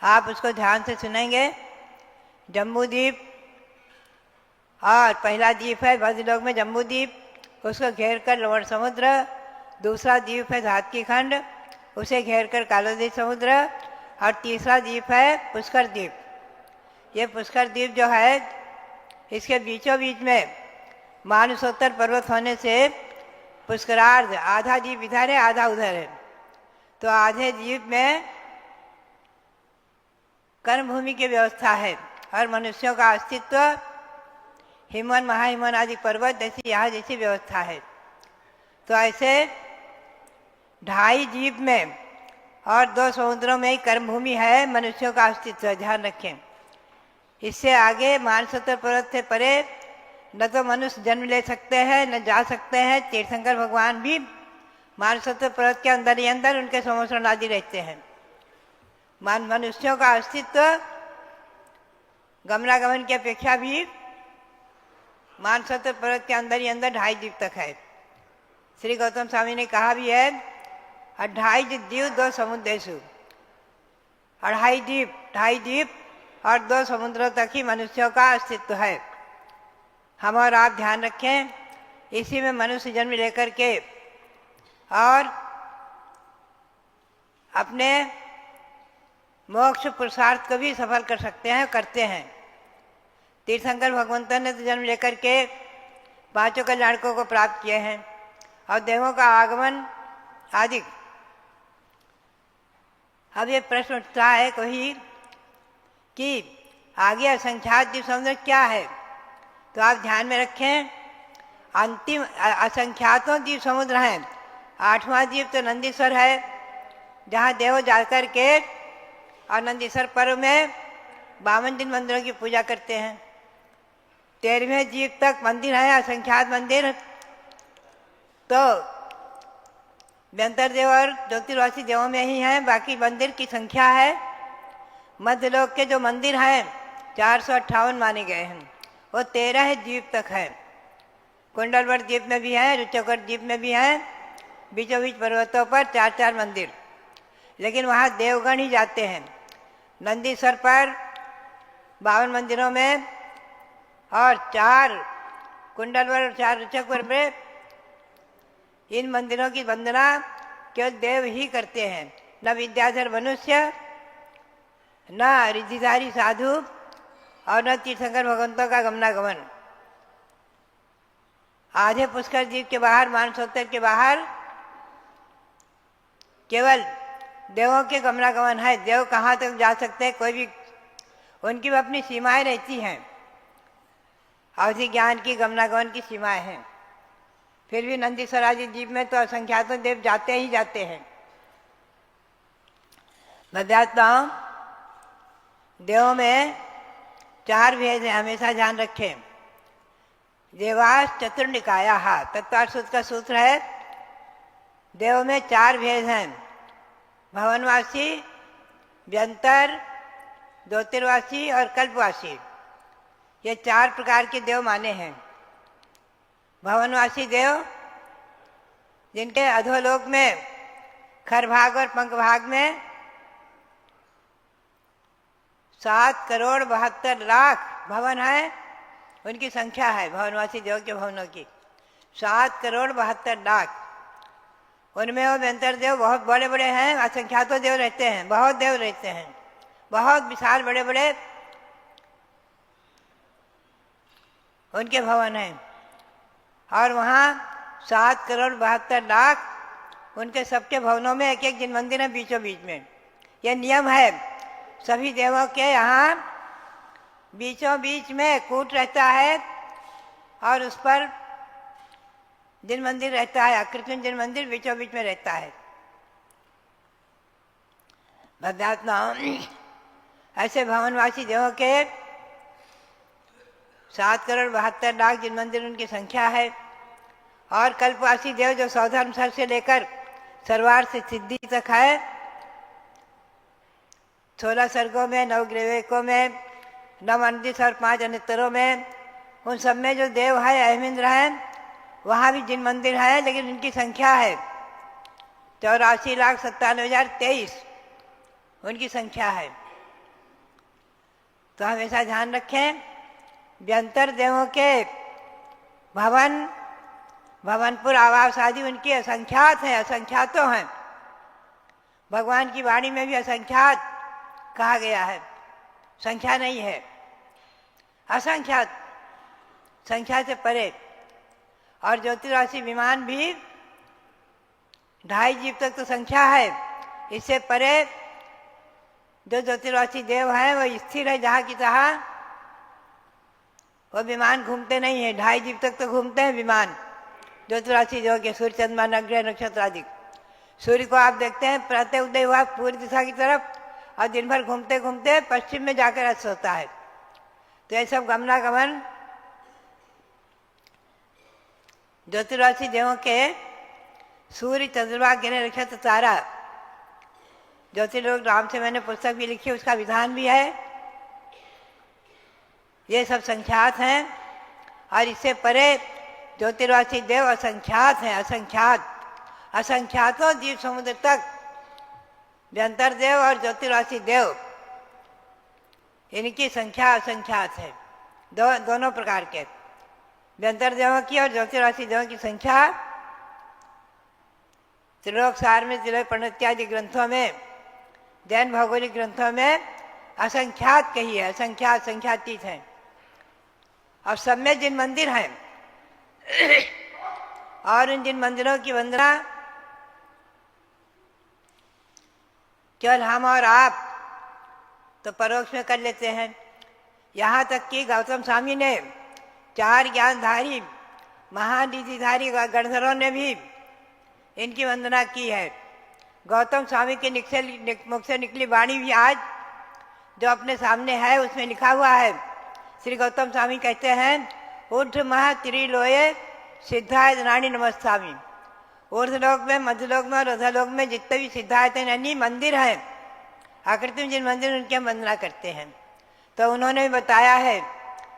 आप उसको ध्यान से सुनेंगे। जम्बू द्वीप, और पहला द्वीप है भद्रलोक में जम्बू द्वीप, उसको घेर कर लवण समुद्र। दूसरा द्वीप है धातकी खंड, उसे घेर कर कालोदीप समुद्र। और तीसरा द्वीप है पुष्कर द्वीप। ये पुष्कर द्वीप जो है, इसके बीचों बीच में मानसोत्तर पर्वत होने से पुष्करार्ध, आधा द्वीप इधर है आधा उधर है। तो आधे द्वीप में कर्मभूमि की व्यवस्था है और मनुष्यों का अस्तित्व हिमवन, महाहिमवन आदि पर्वत जैसी यहाँ जैसी व्यवस्था है। तो ऐसे 2.5 द्वीप में और 2 समुद्रों में ही कर्मभूमि है, मनुष्यों का अस्तित्व, ध्यान रखें। इससे आगे मानसोत्तर पर्वत से परे न तो मनुष्य जन्म ले सकते हैं न जा सकते हैं। तीर्थंकर भगवान भी मानसोत्तर पर्वत के अंदर ही अंदर उनके समोसरण आदि रहते हैं। मनुष्यों का अस्तित्व गमनागमन की अपेक्षा भी मानसोत्तर पर्वत के अंदर ही अंदर 2.5 द्वीप तक है। श्री गौतम स्वामी ने कहा भी है, 2.5 द्वीप 2 समुद्रेषु, 2.5 द्वीप और 2 समुद्रों तक ही मनुष्यों का अस्तित्व है। हम और आप ध्यान रखें, इसी में मनुष्य जन्म लेकर के और अपने मोक्ष पुरुषार्थ को भी सफल कर सकते हैं, करते हैं। तीर्थंकर भगवंतों ने तो जन्म लेकर के 5 कल्याणकों को प्राप्त किए हैं और देवों का आगमन आदि। अब ये प्रश्न उठता है कोई कि आगे असंख्यात द्वीप समुद्र क्या है, तो आप ध्यान में रखें, अंतिम असंख्यातों द्वीप समुद्र हैं। 8वां द्वीप तो नंदीश्वर है, जहाँ देव जाकर के और नंदीश्वर पर्व में 52 दिन मंदिरों की पूजा करते हैं। 13वें द्वीप तक मंदिर है, असंख्यात मंदिर। तो व्यंतर देव और ज्योतिर्वासी देवों में ही हैं, बाकी मंदिर की संख्या है। मध्यलोक के जो मंदिर हैं 458 माने गए हैं, वो 13 द्वीप तक है। कुंडलवट द्वीप में भी हैं, रुचकोट द्वीप में भी हैं, बीचों बीच पर्वतों पर 4 मंदिर। लेकिन वहाँ देवगण ही जाते हैं। नंदीश्वर पर 52 मंदिरों में और 4 कुंडलवट और 4 रुचकवर में, इन मंदिरों की वंदना केवल देव ही करते हैं, न विद्याधर मनुष्य, न रिद्धिधारी साधु और न तीर्थंकर भगवंतों का गमनागमन। आधे पुष्कर द्वीप के बाहर, मानसोत्तर के बाहर केवल देवों के गमनागमन है। देव कहाँ तक जा सकते हैं, कोई भी, उनकी भी अपनी सीमाएं रहती हैं, अवधि ज्ञान की, गमनागमन की सीमाएं हैं। फिर भी नंदीश्वर आदि द्वीप में तो असंख्यातों देव जाते ही जाते हैं। मध्यात्माओं, देवों में 4 भेद हैं, हमेशा ध्यान रखें। देवास चतुर्निकाया, तत्वार्थ सूत्र का सूत्र है, देव में 4 भेद हैं। भवनवासी, व्यंतर, ज्योतिर्वासी और कल्पवासी, ये 4 प्रकार के देव माने हैं। भवनवासी देव, जिनके अधोलोक में खरभाग और पंखभाग में 7,72,00,000 भवन है, उनकी संख्या है भवनवासी देव के भवनों की 7,72,00,000। उनमें वो व्यंतर देव बहुत बड़े बड़े हैं, असंख्यातों देव रहते हैं, बहुत देव रहते हैं, बहुत विशाल बड़े बड़े उनके भवन हैं। और वहाँ 7,72,00,000 उनके सबके भवनों में एक जिन मंदिर है बीचों बीच में। यह नियम है, सभी देवों के यहाँ बीचों बीच में कूट रहता है और उस पर जिन मंदिर रहता है, आकृति जिन मंदिर बीचों बीच में रहता है। भद्रात्मा, ऐसे भवनवासी देवों के 7,72,00,000 जिन मंदिर उनकी संख्या है। और कल्पवासी देव जो सौधर्मसर से लेकर सरवार से सिद्धि तक है, 16 सर्गों में, 9 ग्रीवेकों में, 9 अनदिश और 5 अनितरों में, उन सब में जो देव है अहमिंद्र हैं, वहाँ भी जिन मंदिर हैं, लेकिन इनकी संख्या है 84,97,023 उनकी संख्या है। तो हमेशा ध्यान रखें, व्यंतर देवों के भवन, भवनपुर, आवास आदि उनकी असंख्यात हैं, असंख्यातों हैं। भगवान की वाणी में भी असंख्यात कहा गया है, संख्या नहीं है, असंख्यात, संख्या से परे। और ज्योतिराशि विमान भी 2.5 जीव तक तो संख्या है, इससे परे जो ज्योतिराशि देव हैं वो स्थिर है जहाँ की तहाँ, वो विमान घूमते नहीं है। 2.5 जीव तक तो घूमते हैं विमान ज्योतिराशि देव के, सूर्य, चंद्रमा, नवग्रह, नक्षत्र आदि। सूर्य को आप देखते हैं प्रातः उदय हुआ पूर्व दिशा की तरफ और दिन भर घूमते घूमते पश्चिम में जाकर अस्त होता है। तो ये सब गमनागमन ज्योतिराशि देवों के सूर्य, चंद्रमा, ग्रह, नक्षत्र, तारा, ज्योतिर्लोक नाम से मैंने पुस्तक भी लिखी, उसका विधान भी है। ये सब संख्यात हैं और इससे परे ज्योतिर्वासी देव असंख्यात हैं, असंख्यात, असंख्यातों जीव समुद्र तक व्यंतर देव और ज्योतिर्वासी देव, इनकी संख्या असंख्यात है। दोनों प्रकार के व्यंतर देवों की और ज्योतिर्वासी देवों की संख्या त्रिलोक सार में, त्रिलोक पंडित्यादि ग्रंथों में, जैन भौगोलिक ग्रंथों में असंख्यात कही है, असंख्यात, संख्यातीत है। और सब में जिन मंदिर हैं और उन जिन मंदिरों की वंदना केवल हम और आप तो परोक्ष में कर लेते हैं। यहाँ तक कि गौतम स्वामी ने, 4 ज्ञानधारी महान रीतिधारी गणधरों ने भी इनकी वंदना की है। गौतम स्वामी के मुख से निकली वाणी भी आज जो अपने सामने है उसमें लिखा हुआ है। श्री गौतम स्वामी कहते हैं, ऊर्ध महा त्रिलोये सिद्धाय रानी नमस्तामी। ऊर्धलोक में, मध्यलोक में और अधोलोक में जितने भी सिद्धायत यानी मंदिर हैं, आकृति में जिन मंदिर उनकी हम वंदना करते हैं। तो उन्होंने भी बताया है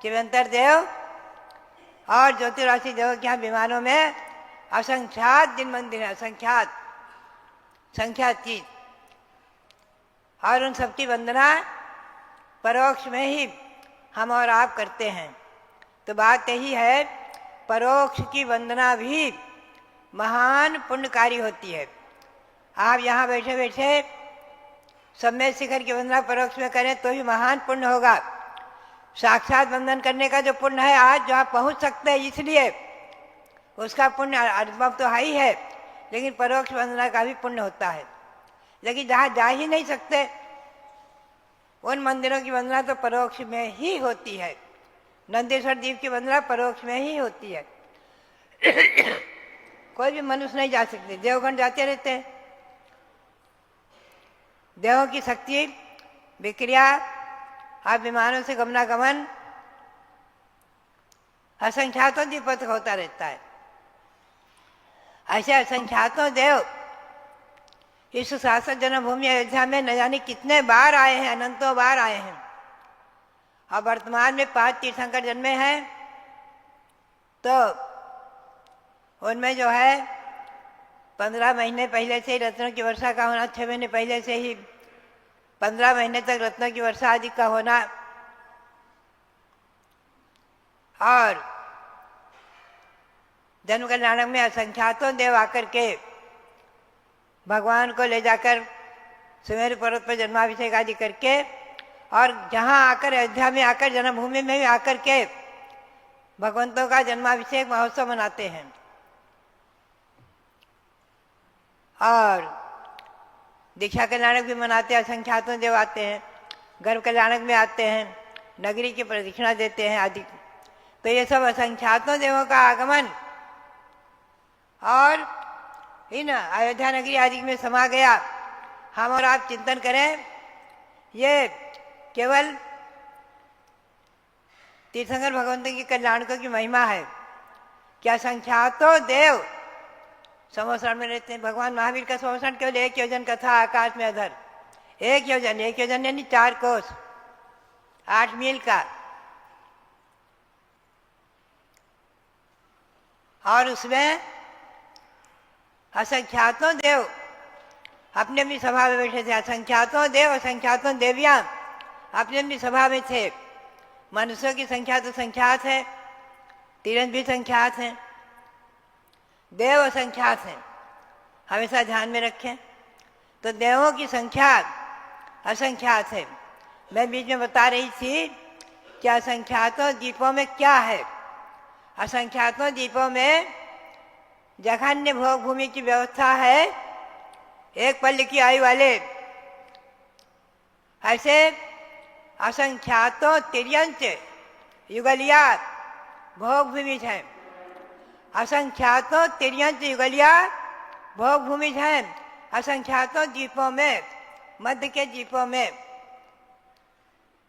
कि व्यंतर देव और ज्योतिराशि देव के यहाँ विमानों में असंख्यात जिन मंदिर हैं, असंख्यात, संख्यातीत, और उन सबकी वंदना परोक्ष में ही हम और आप करते हैं। तो बात यही है, परोक्ष की वंदना भी महान पुण्यकारी होती है। आप यहाँ बैठे बैठे सम्यक शिखर की वंदना परोक्ष में करें तो भी महान पुण्य होगा। साक्षात वंदन करने का जो पुण्य है आज जो आप पहुँच सकते हैं इसलिए उसका पुण्य अनुभव तो है ही है, लेकिन परोक्ष वंदना का भी पुण्य होता है। लेकिन जहाँ जा ही नहीं सकते उन मंदिरों की वंदना तो परोक्ष में ही होती है। नंदेश्वर द्वीप की वंदना परोक्ष में ही होती है। कोई भी मनुष्य नहीं जा सकते, देवगण जाते रहते हैं। देवों की शक्ति, विक्रिया और विमानों से गमनागमन असंख्यातों द्वीपों तक होता रहता है। ऐसे असंख्यातों देव इस शासक जन्मभूमि अयोध्या में न जाने कितने बार आए हैं, अनंतों बार आए हैं। और वर्तमान में 5 तीर्थंकर जन्मे हैं, तो उनमें जो है 15 महीने पहले से ही रत्नों की वर्षा का होना, 6 महीने पहले से ही 15 महीने तक रत्नों की वर्षा आदि का होना, और जन्म कल्याणक में असंख्यातों देव आकर के भगवान को ले जाकर सुमेरु पर्वत पर जन्माभिषेक आदि करके, और जहाँ आकर अयोध्या में आकर जन्मभूमि में भी आकर के भगवंतों का जन्माभिषेक महोत्सव मनाते हैं। और दीक्षा कल्याणक भी मनाते हैं, असंख्यातों देव आते हैं, गर्भ कल्याणक में आते हैं, नगरी की प्रदक्षिणा देते हैं आदि। तो ये सब असंख्यातों देवों का आगमन और इन अयोध्या नगरी आदि में समा गया। हम और आप चिंतन करें, ये केवल तीर्थंकर भगवंतों की कल्याणकों की महिमा है। क्या संख्यातों देव समोसरण में रहते हैं। भगवान महावीर का समोसरण केवल 1 योजन का था, आकाश में अधर। 1 योजन, 1 योजन यानी 4 कोस, 8 मील का। और उसमें असंख्यातों देव अपने अपनी सभा में बैठे थे। असंख्यातों देव, असंख्यातों देवियां अपनी अपनी सभा में थे। मनुष्यों की संख्या तो संख्यात है, तिरंज भी संख्यात हैं, देव असंख्यात हैं, हमेशा ध्यान में रखें। तो देवों की संख्या असंख्यात है। मैं बीच में बता रही थी कि असंख्यातों द्वीपों में क्या है। असंख्यातों द्वीपों में जघन्य भोग भूमि की व्यवस्था है, एक पल्ल की आयु वाले। ऐसे असंख्यातों तिर्यंच युगलिया भोग भूमि है। असंख्यातों तिर्यंच युगलिया भोग भूमि है। असंख्यातों द्वीपों में, मध्य के द्वीपों में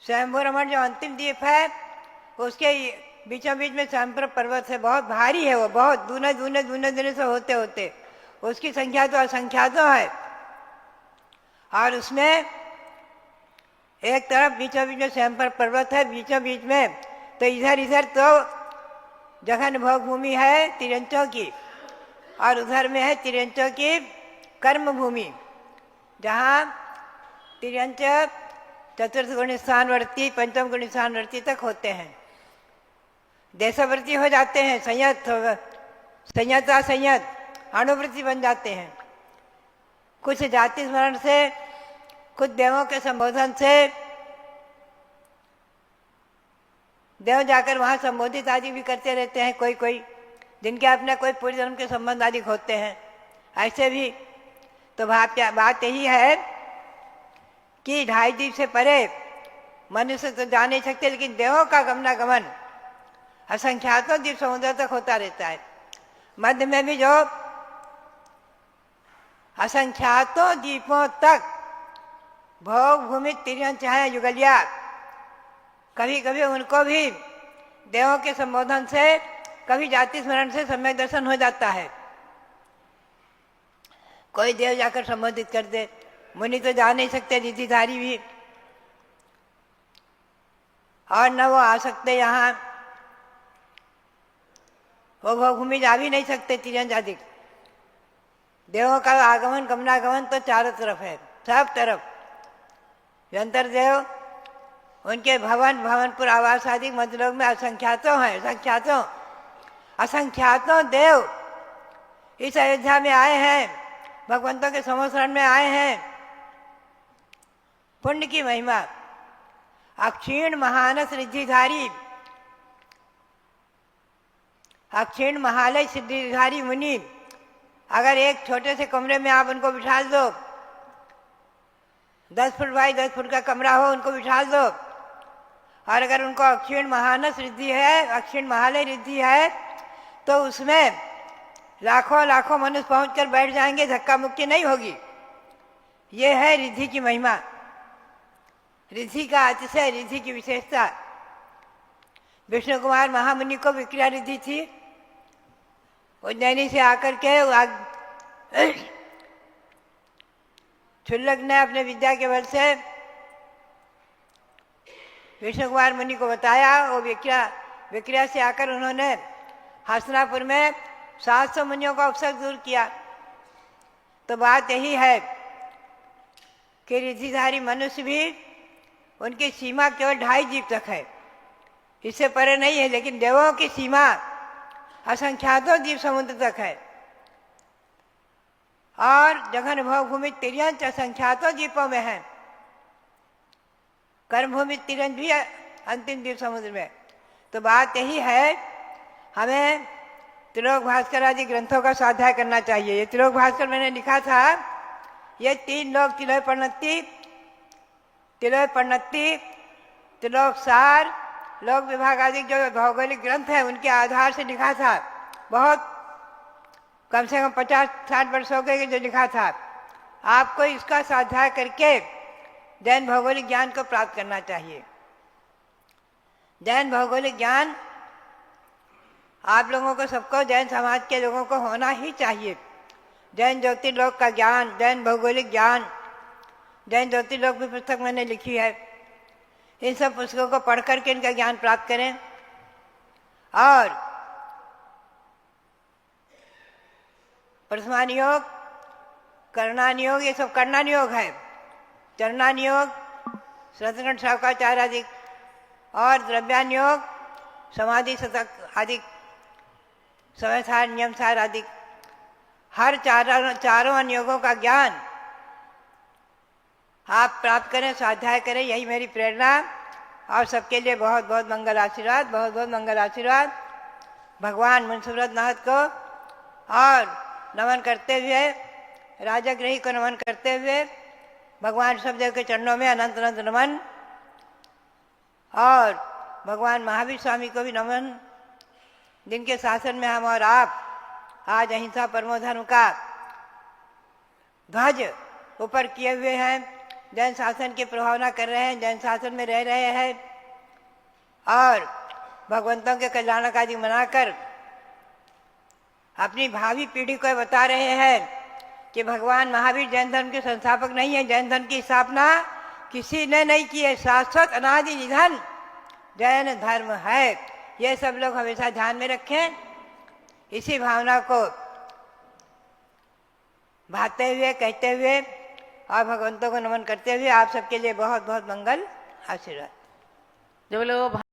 स्वयंभू रमण जो अंतिम द्वीप है, उसके बीचों बीच में स्वयंभू पर्वत है, बहुत भारी है वो, बहुत दूने दूने दूने दूने से होते होते उसकी संख्या तो असंख्यातों है। और उसमें एक तरफ बीचों बीच में स्वयंभू पर्वत है, बीचों बीच में, तो इधर इधर तो जघन भोग भूमि है तिरंचों की, और उधर में है तिरंचों की कर्म भूमि, जहाँ तिरंच चतुर्थ गुण स्थानवर्ती पंचम गुण स्थानवर्ती तक होते हैं, देशवर्ती हो जाते हैं, संयत असंयत अणुवृत्ति बन जाते हैं। कुछ जाति स्मरण से, कुछ देवों के संबोधन से देव जाकर वहाँ संबोधित आदि भी करते रहते हैं, कोई कोई जिनके अपने कोई पूर्व जन्म के संबंध आदि होते हैं, ऐसे भी। तो बात यही है कि 2.5 द्वीप से परे मनुष्य तो जा नहीं सकते, लेकिन देवों का गमनागमन असंख्यातों द्वीप समुद्र तक होता रहता है। मध्य में भी जो असंख्यातों द्वीपों तक भोग भूमि तिर्यंच है युगलिया, कभी कभी उनको भी देवों के संबोधन से, कभी जाति स्मरण से सम्यक दर्शन हो जाता है। कोई देव जाकर संबोधित कर दे, मुनि तो जा नहीं सकते, रिद्धिधारी भी, और न वो आ सकते यहाँ, वो भूमि जा भी नहीं सकते तिरंज आदि। देवों का आगमन गमनागमन तो चारों तरफ है, सब तरफ। यंत्र देव, उनके भवन भवनपुर आवास आदि मध्यलोक में असंख्यातों हैं, असंख्यातों देव इस अयोध्या में आए हैं, भगवंतों के समोशरण में आए हैं। पुण्य की महिमा, अक्षीण महानस रिद्धिधारी, अक्षीण महालय सिद्धिधारी मुनि, अगर एक छोटे से कमरे में आप उनको बिठा दो, 10 फुट बाई 10 फुट का कमरा हो, उनको बिठा दो, और अगर उनको अक्षीण महानस रिद्धि है, अक्षीण महालय रिद्धि है, तो उसमें लाखों लाखों मनुष्य पहुंचकर बैठ जाएंगे, धक्का मुक्की नहीं होगी। ये है रिद्धि की महिमा, रिद्धि का अतिशय, रिद्धि की विशेषता। विष्णु कुमार महामुनि को विक्रिया रिद्धि थी। उज्जैनी से आकर के क्षुल्लक ने अपने विद्या के बल से विष्णु कुमार मुनि को बताया। वो विक्रिया से आकर उन्होंने हसनापुर में 700 मुनियों का उपसर्ग दूर किया। तो बात यही है कि रिद्धिधारी मनुष्य भी, उनकी सीमा केवल 2.5 द्वीप तक है, इससे परे नहीं है। लेकिन देवों की सीमा असंख्यातों द्वीप समुद्र तक है, और जघन भोग भूमि तिर्यंच असंख्यातों द्वीपों में है। कर्म भूमि तिरंज भी अंतिम द्वीप समुद्र में। तो बात यही है, हमें त्रिलोक भास्कर आदि ग्रंथों का स्वाध्याय करना चाहिए। ये त्रिलोक भास्कर मैंने लिखा था, ये 3 लोक, तिलोक परिणति, त्रिलोक सार, लोक विभाग आदि जो भौगोलिक ग्रंथ है, उनके आधार से लिखा था। बहुत कम से कम 50-60 वर्ष हो गए जो लिखा था। आपको इसका स्वाध्याय करके जैन भौगोलिक ज्ञान को प्राप्त करना चाहिए। जैन भौगोलिक ज्ञान आप लोगों को, सबको, जैन समाज के लोगों को होना ही चाहिए। जैन ज्योतिर्लोक का ज्ञान, जैन भौगोलिक ज्ञान, जैन ज्योतिर्लोक भी पुस्तक मैंने लिखी है। इन सब पुस्तकों को पढ़ करके इनका ज्ञान प्राप्त करें। और प्रथमान योग, करणान योग, ये सब करणान योग है। चरणान योग, सतगण शाकाचार आदि और द्रव्यान योग, समाधि शतक आदि, समय सार, नियम सार आदि हर चारों अन्य योगों का ज्ञान आप प्राप्त करें, स्वाध्याय करें, यही मेरी प्रेरणा। और सबके लिए बहुत बहुत मंगल आशीर्वाद, बहुत बहुत मंगल आशीर्वाद। भगवान मुंशीव्रत नाथ को और नमन करते हुए, राजगृही को नमन करते हुए, भगवान सबदेव के चरणों में अनंत अनंत नमन, और भगवान महावीर स्वामी को भी नमन, जिनके शासन में हम और आप आज अहिंसा परमो धर्म का ध्वज ऊपर किए हुए हैं, जैन शासन की प्रभावना कर रहे हैं, जैन शासन में रह रहे हैं और भगवंतों के कल्याण आदि मनाकर अपनी भावी पीढ़ी को बता रहे हैं कि भगवान महावीर जैन धर्म के संस्थापक नहीं है। जैन धर्म की स्थापना किसी ने नहीं की है, शाश्वत अनादि निधन जैन धर्म है। ये सब लोग हमेशा ध्यान में रखें। इसी भावना को भाते हुए, कहते हुए और भगवंतों को नमन करते हुए आप सबके लिए बहुत बहुत मंगल आशीर्वाद। जो लोग